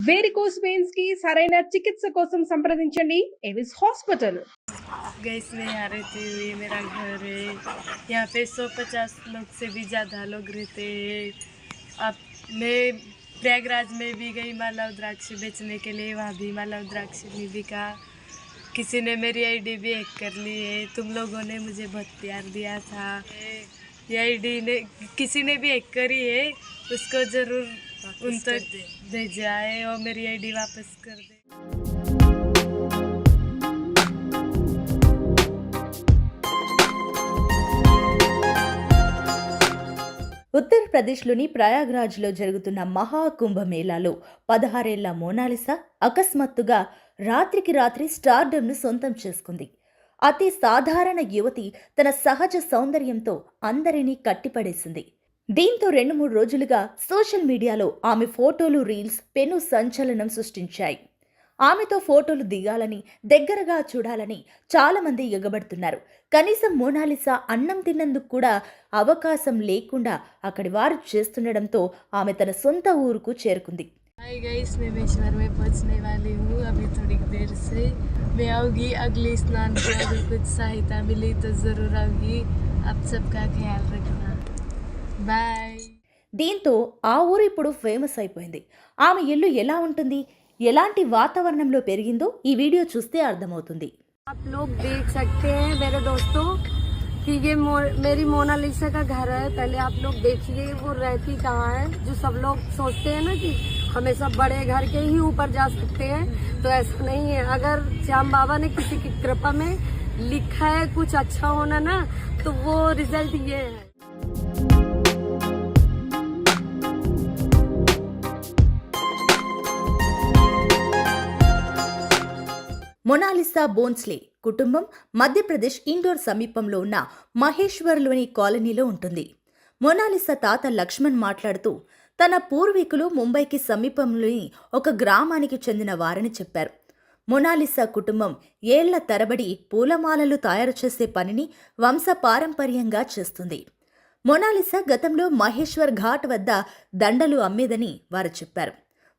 Varicose veins की సరైన చికిత్స కోసం సంప్రదించండి ఎవిస్ హాస్పిటల్। गैस में यहाँ रहती हुई मेरा घर है। यहाँ पे 150 लोग से भी ज़्यादा लोग रहते हैं। अब मैं प्रयागराज में भी गई माला रुद्राक्ष बेचने के लिए, वहाँ भी माला रुद्राक्ष नहीं बिका। किसी ने मेरी आईडी भी हैक कर ली है। तुम लोगों ने मुझे बहुत प्यार दिया था। ये आईडी ने किसी ने भी हैक करी है, उसको ज़रूर उन तक भेजाए और मेरी आईडी वापस कर दे। ఉత్తరప్రదేశ్లోని ప్రయాగ్రాజ్లో జరుగుతున్న మహాకుంభమేళాలో 16 ఏళ్ల మోనాలిసా అకస్మాత్తుగా రాత్రికి రాత్రి స్టార్డమ్ను సొంతం చేసుకుంది. అతి సాధారణ యువతి తన సహజ సౌందర్యంతో అందరినీ కట్టిపడేసింది. దీంతో 2-3 రోజులుగా సోషల్ మీడియాలో ఆమె ఫోటోలు, రీల్స్ పెను సంచలనం సృష్టించాయి. ఆమెతో ఫోటోలు దిగాలని, దగ్గరగా చూడాలని చాలా మంది ఎగబడుతున్నారు. కనీసం మోనాలిసా అన్నం తిన్నందుకు కూడా అవకాశం లేకుండా అక్కడి వారు చేస్తుండడంతో ఆమె తన సొంత ఊరుకు చేరుకుంది. हाय गाइस, मैं बेश्वर में पहुंचने वाली हूँ अभी थोड़ी देर से। मैं आऊँगी अगले स्नान को, अगर कुछ सहायता मिली तो ज़रूर आऊँगी। आप सबका ख्याल रखना, बाय। దీంతో ఆ ఊరు ఇప్పుడు ఫేమస్ అయిపోయింది. ఆమె ఇల్లు ఎలా ఉంటుంది, ఎలాంటి వాతావరణంలో పెరిగిందో ఈ వీడియో చూస్తే అర్థమవుతుంది. आप लोग देख सकते हैं मेरे दोस्तों कि ये मेरी मोनालिसा का घर है। पहले आप लोग देखिए वो रहती कहाँ है। जो सब लोग सोचते हैं ना कि हमेशा बड़े घर के ही ऊपर जा सकते हैं, तो ऐसा नहीं है। अगर श्याम बाबा ने किसी की कृपा में लिखा है कुछ अच्छा होना ना, तो वो रिजल्ट ये है। మొనాలిసా బోన్స్లే కుటుంబం మధ్యప్రదేశ్ ఇండోర్ సమీపంలో ఉన్న మహేశ్వర్లోని కాలనీలో ఉంటుంది. మొనాలిసా తాత లక్ష్మణ్ మాట్లాడుతూ తన పూర్వీకులు ముంబైకి సమీపంలోని ఒక గ్రామానికి చెందిన వారని చెప్పారు. మొనాలిసా కుటుంబం ఏళ్ల తరబడి పూలమాలలు తయారు చేసే పనిని వంశపారంపర్యంగా చేస్తుంది. మొనాలిసా గతంలో మహేశ్వర్ ఘాట్ వద్ద దండలు అమ్మేదని వారు చెప్పారు.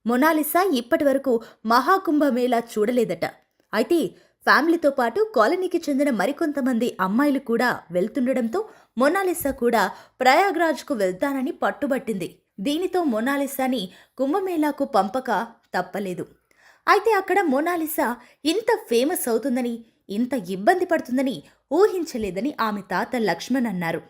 మొనాలిసా ఇప్పటి వరకు మహాకుంభమేళా చూడలేదట. అయితే ఫ్యామిలీతో పాటు కాలనీకి చెందిన మరికొంతమంది అమ్మాయిలు కూడా వెళ్తుండడంతో మొనాలిసా కూడా ప్రయాగ్రాజ్కు వెళ్తానని పట్టుబట్టింది. దీనితో మొనాలిసాని కుంభమేళాకు పంపక తప్పలేదు. అయితే అక్కడ మొనాలిసా ఇంత ఫేమస్ అవుతుందని, ఇంత ఇబ్బంది పడుతుందని ఊహించలేదని ఆమె తాత లక్ష్మణ్ అన్నారు.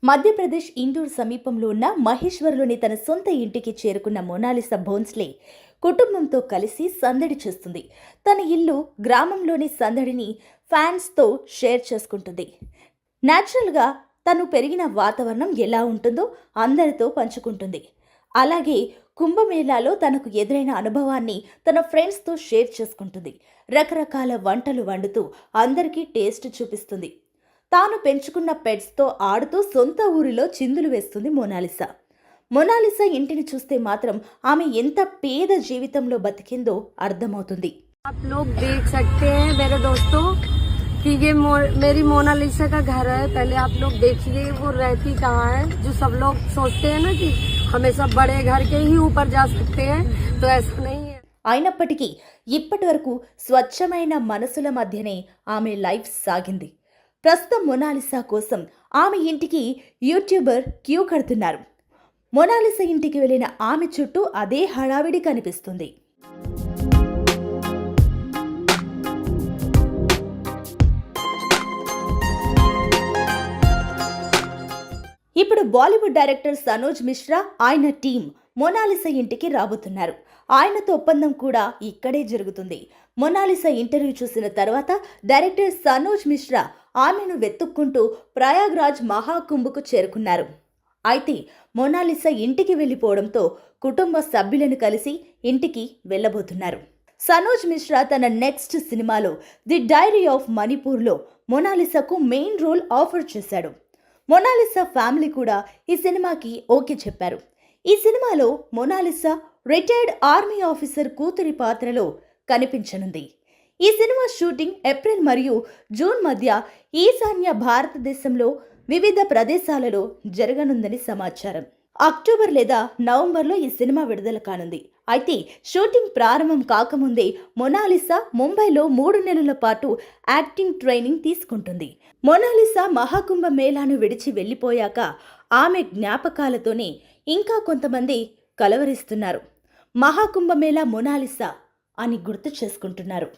మధ్యప్రదేశ్ ఇండోర్ సమీపంలో ఉన్న మహేశ్వర్లోని తన సొంత ఇంటికి చేరుకున్న మొనాలిసా బోన్స్లే కుటుంబంతో కలిసి సందడి చేస్తుంది. తన ఇల్లు గ్రామంలోని సందడిని ఫ్యాన్స్తో షేర్ చేసుకుంటుంది. న్యాచురల్గా తను పెరిగిన వాతావరణం ఎలా ఉంటుందో అందరితో పంచుకుంటుంది. అలాగే కుంభమేళాలో తనకు ఎదురైన అనుభవాన్ని తన ఫ్రెండ్స్తో షేర్ చేసుకుంటుంది. రకరకాల వంటలు వండుతూ అందరికీ టేస్ట్ చూపిస్తుంది. తాను పెంచుకున్న పెట్స్తో ఆడుతూ సొంత ఊరిలో చిందులు వేస్తుంది మొనాలిసా. మొనాలిసా ఇంటిని చూస్తే మాత్రం ఆమె ఎంత పేద జీవితంలో బతికిందో అర్థమవుతుంది. आप लोग देख सकते हैं मेरे दोस्तों कि ये मेरी मोनालिसा का घर है। पहले आप लोग देखिए वो रहती कहाँ है। जो सब लोग सोचते हैं ना कि हमेशा बड़े घर के ही ऊपर जा सकते हैं, तो ऐसा नहीं है। అయినప్పటికీ ఇప్పటి వరకు స్వచ్ఛమైన మనసుల మధ్యనే ఆమె లైఫ్ సాగింది. ప్రస్తుతం మొనాలిసా కోసం ఆమె ఇంటికి యూట్యూబర్ క్యూ కడుతున్నారు. మొనాలిసా ఇంటికి వెళ్ళిన ఆమె చుట్టూ అదే హడావిడి కనిపిస్తుంది. ఇప్పుడు బాలీవుడ్ డైరెక్టర్ సనోజ్ మిశ్రా, ఆయన టీం మొనాలిసా ఇంటికి రాబోతున్నారు. ఆయనతో ఒప్పందం కూడా ఇక్కడే జరుగుతుంది. మొనాలిసా ఇంటర్వ్యూ చూసిన తర్వాత డైరెక్టర్ సనోజ్ మిశ్రా ఆమెను వెతుక్కుంటూ ప్రయాగ్రాజ్ మహాకుంభకు చేరుకున్నారు. అయితే మొనాలిసా ఇంటికి వెళ్ళిపోవడంతో కుటుంబ సభ్యులను కలిసి ఇంటికి వెళ్ళబోతున్నారు. సనోజ్ మిశ్రా తన నెక్స్ట్ సినిమాలో ది డైరీ ఆఫ్ మణిపూర్లో మొనాలిసాకు మెయిన్ రోల్ ఆఫర్ చేశాడు. మొనాలిసా ఫ్యామిలీ కూడా ఈ సినిమాకి ఓకే చెప్పారు. ఈ సినిమాలో మొనాలిసా రిటైర్డ్ ఆర్మీ ఆఫీసర్ కూతురి పాత్రలో కనిపించనుంది. ఈ సినిమా షూటింగ్ ఏప్రిల్ మరియు జూన్ మధ్య ఈశాన్య భారతదేశంలో వివిధ ప్రదేశాలలో జరగనుందని సమాచారం. అక్టోబర్ లేదా నవంబర్లో ఈ సినిమా విడుదల కానుంది. అయితే షూటింగ్ ప్రారంభం కాకముందే మొనాలిసా ముంబైలో 3 నెలల పాటు యాక్టింగ్ ట్రైనింగ్ తీసుకుంటుంది. మొనాలిసా మహాకుంభ మేళాను విడిచి వెళ్ళిపోయాక ఆమె జ్ఞాపకాలతోనే ఇంకా కొంతమంది కలవరిస్తున్నారు. మహాకుంభమేళా మొనాలిసా అని గుర్తు చేసుకుంటున్నారు.